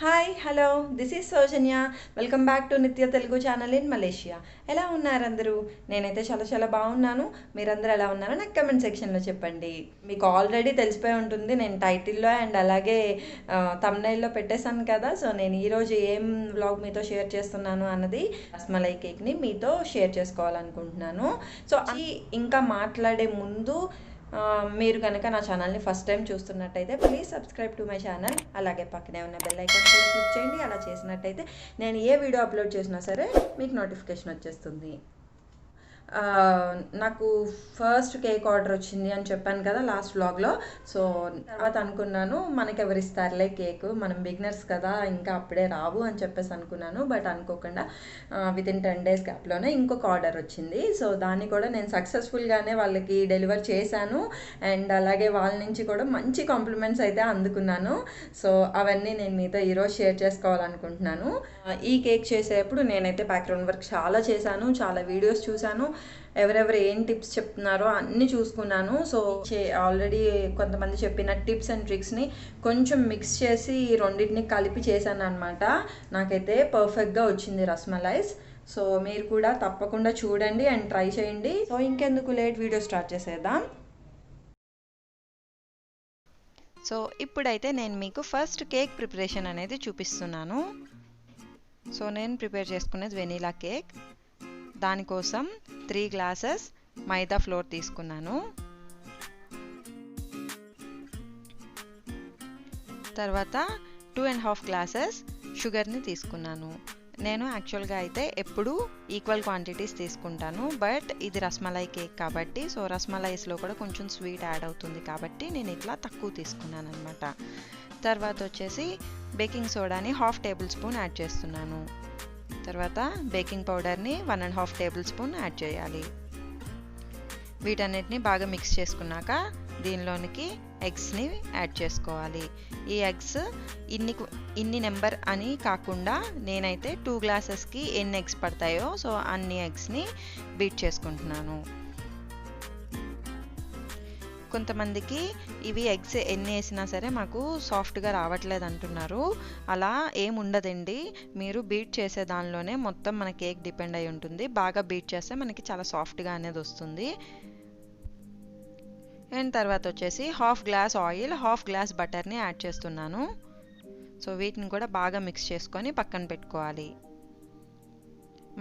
Hi hello this is Soujanya. Welcome back to నిత్య Telugu channel in Malaysia. ఎలా ఉన్నారు అందరూ? నేనైతే చాలా చాలా బాగున్నాను. మీరందరూ ఎలా ఉన్నారో నాకు కమెంట్ సెక్షన్లో చెప్పండి. మీకు ఆల్రెడీ తెలిసిపోయి ఉంటుంది, నేను టైటిల్లో అండ్ అలాగే థంబ్నెయిల్లో పెట్టేశాను కదా. సో నేను ఈరోజు ఏం వ్లాగ్ మీతో షేర్ చేస్తున్నాను అన్నది రస్మలై కేక్ని మీతో షేర్ చేసుకోవాలనుకుంటున్నాను. సో ఇంకా మాట్లాడే ముందు మీరు కనుక నా ఛానల్ని ఫస్ట్ టైం చూస్తున్నట్టయితే please subscribe to my channel. అలాగే పక్కనే ఉన్న బెల్ ఐకాన్ కూడా క్లిక్ చేయండి. అలా చేసినట్టయితే నేను ఏ వీడియో అప్లోడ్ చేసినా సరే మీకు నోటిఫికేషన్ వచ్చేస్తుంది. నాకు ఫస్ట్ కేక్ ఆర్డర్ వచ్చింది అని చెప్పాను కదా లాస్ట్ వ్లాగ్లో. సో తర్వాత అనుకున్నాను మనకి ఎవరు ఇస్తారులే కేక్, మనం బిగినర్స్ కదా, ఇంకా అప్పుడే రావు అని చెప్పేసి అనుకున్నాను. బట్ అనుకోకుండా వితిన్ 10 days గ్యాప్లోనే ఇంకొక ఆర్డర్ వచ్చింది. సో దాన్ని కూడా నేను సక్సెస్ఫుల్గానే వాళ్ళకి డెలివర్ చేశాను. అండ్ అలాగే వాళ్ళ నుంచి కూడా మంచి కాంప్లిమెంట్స్ అయితే అందుకున్నాను. సో అవన్నీ నేను మీతో ఈరోజు షేర్ చేసుకోవాలనుకుంటున్నాను. ఈ కేక్ చేసేటప్పుడు నేనైతే బ్యాక్గ్రౌండ్ వర్క్ చాలా చేశాను, చాలా వీడియోస్ చూశాను, ఎవరెవరు ఏం టిప్స్ చెప్తున్నారో అన్నీ చూసుకున్నాను. సో ఆల్రెడీ కొంతమంది చెప్పిన టిప్స్ అండ్ ట్రిక్స్ని కొంచెం మిక్స్ చేసి రెండింటిని కలిపి చేశాను అనమాట. నాకైతే పర్ఫెక్ట్గా వచ్చింది రస్మలైస్. సో మీరు కూడా తప్పకుండా చూడండి అండ్ ట్రై చేయండి. సో ఇంకెందుకు లేట్, వీడియో స్టార్ట్ చేసేద్దాం. సో ఇప్పుడైతే నేను మీకు ఫస్ట్ కేక్ ప్రిపరేషన్ అనేది చూపిస్తున్నాను. సో నేను ప్రిపేర్ చేసుకునేది వెనీలా కేక్. దానికోసం 3 glasses మైదా ఫ్లోర్ తీసుకున్నాను. తర్వాత 2.5 glasses షుగర్ని తీసుకున్నాను. నేను యాక్చువల్గా అయితే ఎప్పుడు ఈక్వల్ క్వాంటిటీస్ తీసుకుంటాను, బట్ ఇది రస్మలై కేక్ కాబట్టి, సో రస్మలైస్లో కూడా కొంచెం స్వీట్ యాడ్ అవుతుంది కాబట్టి నేను ఇట్లా తక్కువ తీసుకున్నాను అనమాట. తర్వాత వచ్చేసి బేకింగ్ సోడాని 1/2 tablespoon యాడ్ చేస్తున్నాను. తర్వాత బేకింగ్ పౌడర్ని 1.5 tablespoon యాడ్ చేయాలి. వీటన్నిటిని బాగా మిక్స్ చేసుకున్నాక దీనిలోనికి ఎగ్స్ని యాడ్ చేసుకోవాలి. ఈ ఎగ్స్ ఇన్ని నెంబర్ అని కాకుండా నేనైతే 2 glasses-కి ఎన్ని ఎగ్స్ పడతాయో సో అన్ని ఎగ్స్ని బీట్ చేసుకుంటున్నాను. కొంతమందికి ఇవి ఎగ్స్ ఎన్ని వేసినా సరే మాకు సాఫ్ట్గా రావట్లేదు అంటున్నారు. అలా ఏముండదండి, మీరు బీట్ చేసే దానిలోనే మొత్తం మన కేక్ డిపెండ్ అయి ఉంటుంది. బాగా బీట్ చేస్తే మనకి చాలా సాఫ్ట్గా అనేది వస్తుంది. అండ్ తర్వాత వచ్చేసి 1/2 glass ఆయిల్, 1/2 glass బటర్ని యాడ్ చేస్తున్నాను. సో వీటిని కూడా బాగా మిక్స్ చేసుకొని పక్కన పెట్టుకోవాలి.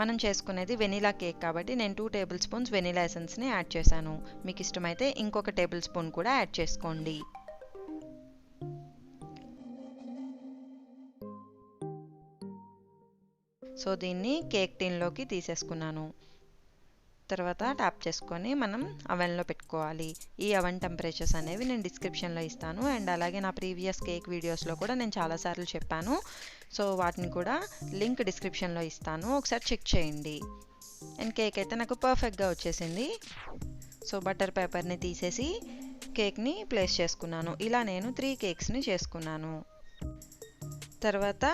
మనం చేసుకునేది వెనీలా కేక్ కాబట్టి నేను 2 tablespoons వెనీలా ఎసెన్స్ని యాడ్ చేశాను. మీకు ఇష్టమైతే ఇంకొక టేబుల్ స్పూన్ కూడా యాడ్ చేసుకోండి. సో దీన్ని కేక్ టిన్లోకి తీసేసుకున్నాను. తర్వాత ట్యాప్ చేసుకొని మనం అవెన్లో పెట్టుకోవాలి. ఈ అవెన్ టెంపరేచర్స్ అనేవి నేను డిస్క్రిప్షన్లో ఇస్తాను. అండ్ అలాగే నా ప్రీవియస్ కేక్ వీడియోస్లో కూడా నేను చాలాసార్లు చెప్పాను. సో వాటిని కూడా లింక్ డిస్క్రిప్షన్లో ఇస్తాను, ఒకసారి చెక్ చేయండి. అండ్ కేక్ అయితే నాకు పర్ఫెక్ట్గా వచ్చేసింది. సో బటర్ పేపర్ని తీసేసి కేక్ని ప్లేస్ చేసుకున్నాను. ఇలా నేను 3 కేక్స్ని చేసుకున్నాను. తర్వాత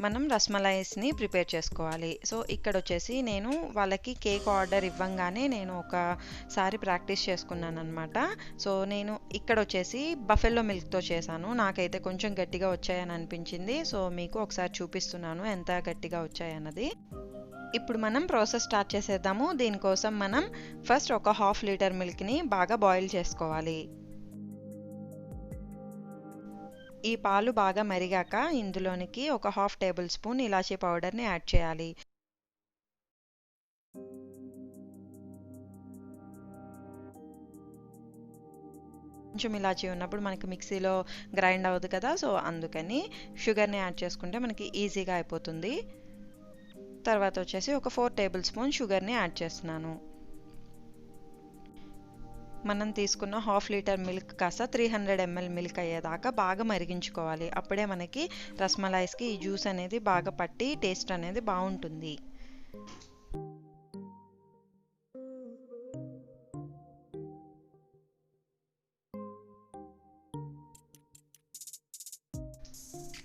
మనం రస్మలైస్ని ప్రిపేర్ చేసుకోవాలి. సో ఇక్కడ వచ్చేసి నేను వాళ్ళకి కేక్ ఆర్డర్ ఇవ్వంగానే నేను ఒకసారి ప్రాక్టీస్ చేసుకున్నాను అనమాట. సో నేను ఇక్కడ వచ్చేసి బఫెల్లో మిల్క్తో చేశాను. నాకైతే కొంచెం గట్టిగా వచ్చాయని అనిపించింది. సో మీకు ఒకసారి చూపిస్తున్నాను ఎంత గట్టిగా వచ్చాయన్నది. ఇప్పుడు మనం ప్రాసెస్ స్టార్ట్ చేసేద్దాము. దీనికోసం మనం ఫస్ట్ ఒక 1/2 liter మిల్క్ని బాగా బాయిల్ చేసుకోవాలి. ఈ పాలు బాగా మరిగాక ఇందులోనికి ఒక 1/2 tablespoon ఇలాచీ పౌడర్ని యాడ్ చేయాలి. కొంచెం ఇలాచీ ఉన్నప్పుడు మనకి మిక్సీలో గ్రైండ్ అవ్వదు కదా, సో అందుకని షుగర్ని యాడ్ చేసుకుంటే మనకి ఈజీగా అయిపోతుంది. తర్వాత వచ్చేసి ఒక 4 tablespoon షుగర్ని యాడ్ చేస్తున్నాను. మనం తీసుకున్న 1/2 liter మిల్క్ కాస్త 300 ml మిల్క్ అయ్యేదాకా బాగా మరిగించుకోవాలి. అప్పుడే మనకి రస్మలైస్కి ఈ జ్యూస్ అనేది బాగా పట్టి టేస్ట్ అనేది బాగుంటుంది.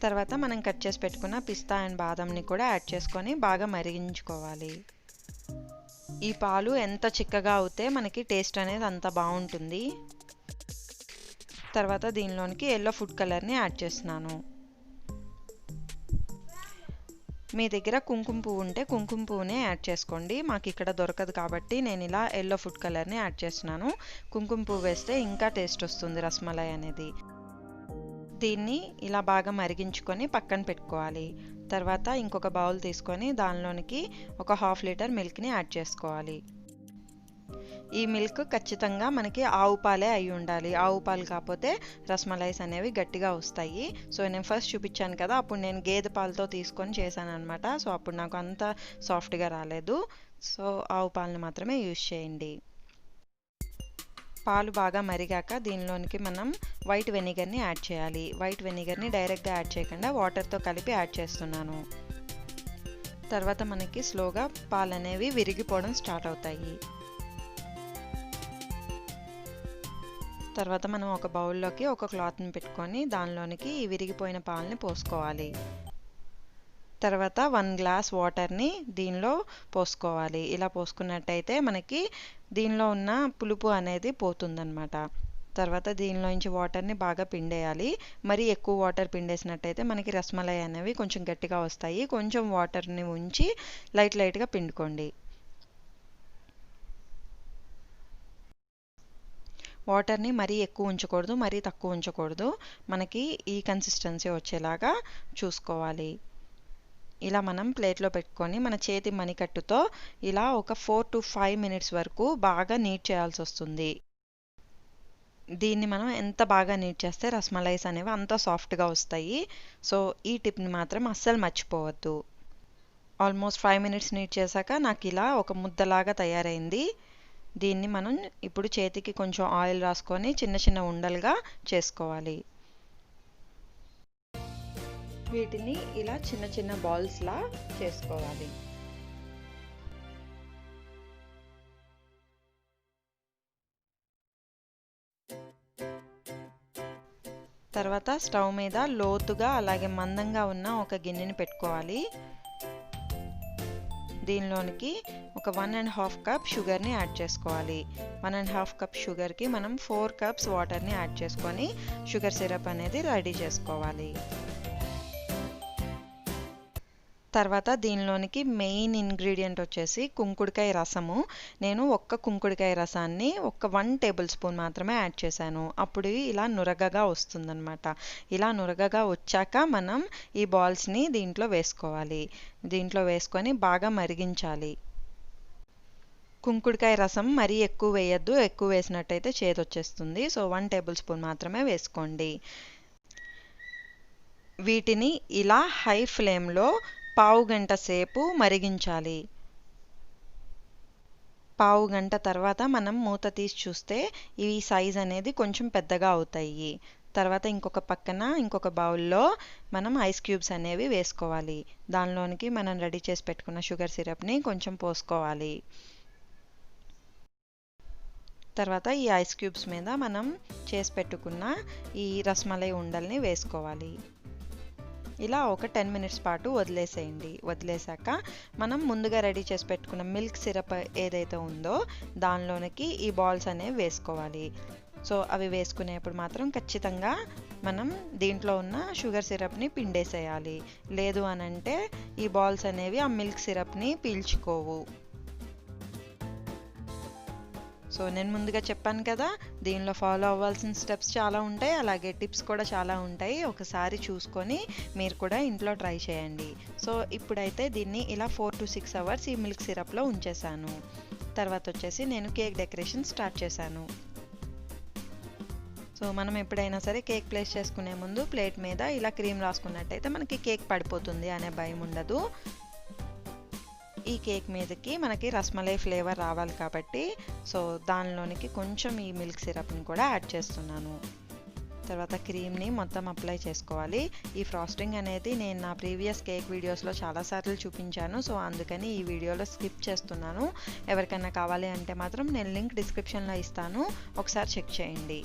తర్వాత మనం కట్ చేసి పెట్టుకున్న పిస్తా అండ్ బాదంని కూడా యాడ్ చేసుకొని బాగా మరిగించుకోవాలి. ఈ పాలు ఎంత చిక్కగా అవుతే మనకి టేస్ట్ అనేది అంత బాగుంటుంది. తర్వాత దీనిలోనికి ఎల్లో ఫుడ్ కలర్ని యాడ్ చేస్తున్నాను. మీ దగ్గర కుంకుమ పువ్వు ఉంటే కుంకుమ పువ్వునే యాడ్ చేసుకోండి. మాకు ఇక్కడ దొరకదు కాబట్టి నేను ఇలా ఎల్లో ఫుడ్ కలర్ని యాడ్ చేస్తున్నాను. కుంకుమ పువ్వు వేస్తే ఇంకా టేస్ట్ వస్తుంది రస్మలై అనేది. దీన్ని ఇలా బాగా మరిగించుకొని పక్కన పెట్టుకోవాలి. తర్వాత ఇంకొక బౌల్ తీసుకొని దానిలోనికి ఒక 1/2 లీటర్ మిల్క్ని యాడ్ చేసుకోవాలి. ఈ మిల్క్ ఖచ్చితంగా మనకి ఆవు పాలే అయి ఉండాలి. ఆవు పాలు కాకపోతే రస్మలైస్ అనేవి గట్టిగా వస్తాయి. సో నేను ఫస్ట్ చూపించాను కదా, అప్పుడు నేను గేదె పాలతో తీసుకొని చేశాను అనమాట. సో అప్పుడు నాకు అంత సాఫ్ట్గా రాలేదు. సో ఆవు పాలని మాత్రమే యూజ్ చేయండి. పాలు బాగా మరిగాక దీనిలోనికి మనం వైట్ వెనిగర్ని యాడ్ చేయాలి. వైట్ వెనిగర్ని డైరెక్ట్గా యాడ్ చేయకుండా వాటర్తో కలిపి యాడ్ చేస్తున్నాను. తర్వాత మనకి స్లోగా పాలు అనేవి విరిగిపోవడం స్టార్ట్ అవుతాయి. తర్వాత మనం ఒక బౌల్లోకి ఒక క్లాత్ని పెట్టుకొని దానిలోనికి ఈ విరిగిపోయిన పాలని పోసుకోవాలి. తర్వాత 1 గ్లాస్ వాటర్ని దీనిలో పోసుకోవాలి. ఇలా పోసుకున్నట్టయితే మనకి దీనిలో ఉన్న పులుపు అనేది పోతుందన్నమాట. తర్వాత దీనిలో నుంచి వాటర్ని బాగా పిండేయాలి. మరీ ఎక్కువ వాటర్ పిండేసినట్టయితే మనకి రస్మలై అనేవి కొంచెం గట్టిగా వస్తాయి. కొంచెం వాటర్ని ఉంచి లైట్గా పిండుకోండి. వాటర్ని మరీ ఎక్కువ ఉంచకూడదు, మరీ తక్కువ ఉంచకూడదు. మనకి ఈ కన్సిస్టెన్సీ వచ్చేలాగా చూసుకోవాలి. ఇలా మనం ప్లేట్లో పెట్టుకొని మన చేతి మణికట్టుతో ఇలా ఒక 4 to 5 minutes వరకు బాగా నీట్ చేయాల్సి వస్తుంది. దీన్ని మనం ఎంత బాగా నీట్ చేస్తే రస్మలైస్ అనేవి అంత సాఫ్ట్గా వస్తాయి. సో ఈ టిప్ని మాత్రం అస్సలు మర్చిపోవద్దు. ఆల్మోస్ట్ 5 minutes నీట్ చేశాక నాకు ఇలా ఒక ముద్దలాగా తయారైంది. దీన్ని మనం ఇప్పుడు చేతికి కొంచెం ఆయిల్ రాసుకొని చిన్న ఉండలుగా చేసుకోవాలి. వీటిని ఇలా చిన్న బాల్స్లా చేసుకోవాలి. తర్వాత స్టవ్ మీద లోతుగా అలాగే మందంగా ఉన్న ఒక గిన్నెని పెట్టుకోవాలి. దీనిలోనికి ఒక 1.5 కప్ షుగర్ని యాడ్ చేసుకోవాలి. 1.5 కప్ షుగర్కి మనం 4 కప్స్ వాటర్ని యాడ్ చేసుకొని షుగర్ సిరప్ అనేది రెడీ చేసుకోవాలి. తర్వాత దీనిలోనికి మెయిన్ ఇంగ్రీడియంట్ వచ్చేసి కుంకుడుకాయ రసము. నేను ఒక్క కుంకుడుకాయ రసాన్ని ఒక 1 టేబుల్ స్పూన్ మాత్రమే యాడ్ చేశాను. అప్పుడు ఇలా నురగగా వస్తుందన్నమాట. ఇలా నురగగా వచ్చాక మనం ఈ బాల్స్ని దీంట్లో వేసుకోవాలి. దీంట్లో వేసుకొని బాగా మరిగించాలి. కుంకుడుకాయ రసం మరీ ఎక్కువ వేయద్దు, ఎక్కువ వేసినట్టయితే చేదొచ్చేస్తుంది. సో 1 టేబుల్ స్పూన్ మాత్రమే వేసుకోండి. వీటిని ఇలా హై ఫ్లేమ్లో పావు గంట సేపు మరిగించాలి. పావు గంట తర్వాత మనం మూత తీసి చూస్తే ఇవి సైజ్ అనేది కొంచెం పెద్దగా అవుతాయి. తర్వాత ఇంకొక బౌల్లో మనం ఐస్ క్యూబ్స్ అనేవి వేసుకోవాలి. దానిలోనికి మనం రెడీ చేసి పెట్టుకున్న షుగర్ సిరప్ని కొంచెం పోసుకోవాలి. తర్వాత ఈ ఐస్ క్యూబ్స్ మీద మనం చేసి పెట్టుకున్న ఈ రస్మలై ఉండల్ని వేసుకోవాలి. ఇలా ఒక 10 minutes పాటు వదిలేసేయండి. వదిలేసాక మనం ముందుగా రెడీ చేసి పెట్టుకున్న మిల్క్ సిరప్ ఏదైతే ఉందో దానిలోనికి ఈ బాల్స్ అనేవి వేసుకోవాలి. సో అవి వేసుకునేప్పుడు మాత్రం ఖచ్చితంగా మనం దీంట్లో ఉన్న షుగర్ సిరప్ని పిండేసేయాలి. లేదు అనంటే ఈ బాల్స్ అనేవి ఆ మిల్క్ సిరప్ని పీల్చుకోవు. సో నేను ముందుగా చెప్పాను కదా, దీనిలో ఫాలో అవ్వాల్సిన స్టెప్స్ చాలా ఉంటాయి, అలాగే టిప్స్ కూడా చాలా ఉంటాయి. ఒకసారి చూసుకొని మీరు కూడా ఇంట్లో ట్రై చేయండి. సో ఇప్పుడైతే దీన్ని ఇలా 4 to 6 hours ఈ మిల్క్ సిరప్లో ఉంచేసాను. తర్వాత వచ్చేసి నేను కేక్ డెకరేషన్ స్టార్ట్ చేశాను. సో మనం ఎప్పుడైనా సరే కేక్ ప్లేస్ చేసుకునే ముందు ప్లేట్ మీద ఇలా క్రీమ్ రాసుకున్నట్టయితే మనకి కేక్ పడిపోతుంది అనే భయం ఉండదు. ఈ కేక్ మీదకి మనకి రస్మలై ఫ్లేవర్ రావాలి కాబట్టి సో దానిలోనికి కొంచెం ఈ మిల్క్ సిరప్ని కూడా యాడ్ చేస్తున్నాను. తర్వాత క్రీమ్ని మొత్తం అప్లై చేసుకోవాలి. ఈ ఫ్రాస్టింగ్ అనేది నేను నా ప్రీవియస్ కేక్ వీడియోస్లో చాలాసార్లు చూపించాను. సో అందుకని ఈ వీడియోలో స్కిప్ చేస్తున్నాను. ఎవరికైనా కావాలి అంటే మాత్రం నేను లింక్ డిస్క్రిప్షన్లో ఇస్తాను, ఒకసారి చెక్ చేయండి.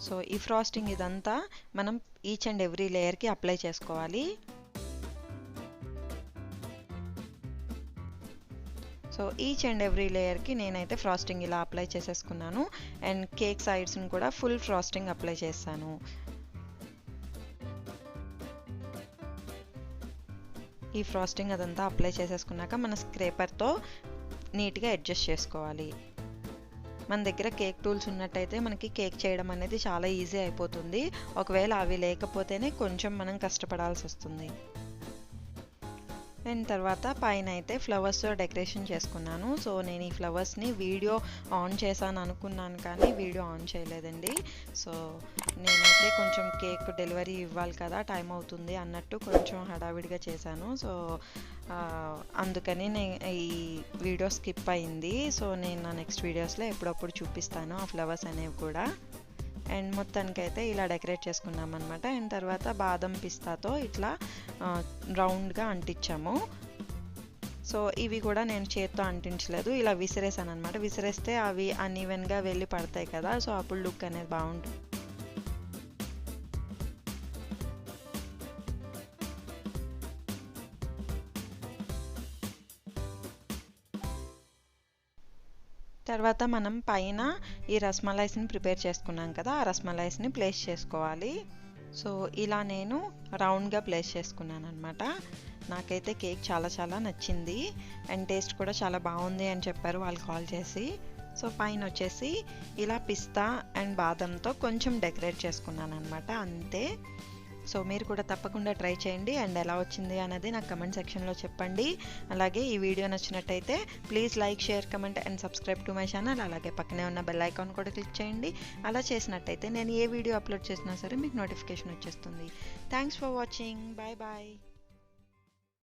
సో సో ఈ ఫ్రాస్టింగ్ ఇదంతా మనం ఈచ్ అండ్ ఎవ్రీ లేయర్కి అప్లై చేసుకోవాలి. సో ఈచ్ అండ్ ఎవ్రీ లేయర్కి నేనైతే ఫ్రాస్టింగ్ ఇలా అప్లై చేసేసుకున్నాను. అండ్ కేక్ సైడ్స్ని కూడా ఫుల్ ఫ్రాస్టింగ్ అప్లై చేస్తాను. ఈ ఫ్రాస్టింగ్ అదంతా అప్లై చేసేసుకున్నాక మన స్క్రేపర్తో నీట్గా అడ్జస్ట్ చేసుకోవాలి. మన దగ్గర కేక్ టూల్స్ ఉన్నట్టయితే మనకి కేక్ చేయడం అనేది చాలా ఈజీ అయిపోతుంది. ఒకవేళ అవి లేకపోతేనే కొంచెం మనం కష్టపడాల్సి వస్తుంది. అండ్ తర్వాత పైన అయితే ఫ్లవర్స్తో డెకరేషన్ చేసుకున్నాను. సో నేను ఈ ఫ్లవర్స్ని వీడియో ఆన్ చేశాను అనుకున్నాను కానీ వీడియో ఆన్ చేయలేదండి. సో నేనైతే కొంచెం కేక్ డెలివరీ ఇవ్వాలి కదా, టైం అవుతుంది అన్నట్టు కొంచెం హడావిడిగా చేశాను. సో అందుకని ఈ వీడియో స్కిప్ అయింది. సో నేను నా నెక్స్ట్ వీడియోస్లో ఎప్పుడప్పుడు చూపిస్తాను ఆ ఫ్లవర్స్ అనేవి కూడా. అండ్ మొత్తానికైతే ఇలా డెకరేట్ చేసుకున్నాం అనమాట. అండ్ తర్వాత బాదం పిస్తాతో ఇట్లా రౌండ్గా అంటించాము. సో ఇవి కూడా నేను చేత్తో అంటించలేదు, ఇలా విసిరేసాను అనమాట. విసిరేస్తే అవి అన్ఈవెన్గా వెళ్ళి పడతాయి కదా, సో అప్పుడు లుక్ అనేది బాగుంటుంది. తర్వాత మనం పైన ఈ రస్మలైస్ని ప్రిపేర్ చేసుకున్నాం కదా, ఆ రస్మలైస్ని ప్లేస్ చేసుకోవాలి. సో ఇలా నేను రౌండ్గా ప్లేస్ చేసుకున్నాను అనమాట. నాకైతే కేక్ చాలా నచ్చింది అండ్ టేస్ట్ కూడా చాలా బాగుంది అని చెప్పారు వాళ్ళు కాల్ చేసి. సో పైన వచ్చేసి ఇలా పిస్తా అండ్ బాదంతో కొంచెం డెకరేట్ చేసుకున్నాను అనమాట, అంతే. సో మీరు కూడా తప్పకుండా ట్రై చేయండి అండ్ ఎలా వచ్చింది అనేది నాకు కమెంట్ సెక్షన్లో చెప్పండి. అలాగే ఈ వీడియో నచ్చినట్టయితే please like, share, comment and subscribe to my channel. అలాగే పక్కనే ఉన్న బెల్ ఐకాన్ కూడా క్లిక్ చేయండి. అలా చేసినట్టయితే నేను ఏ వీడియో అప్లోడ్ చేసినా సరే మీకు నోటిఫికేషన్ వచ్చేస్తుంది. Thanks for watching. Bye bye.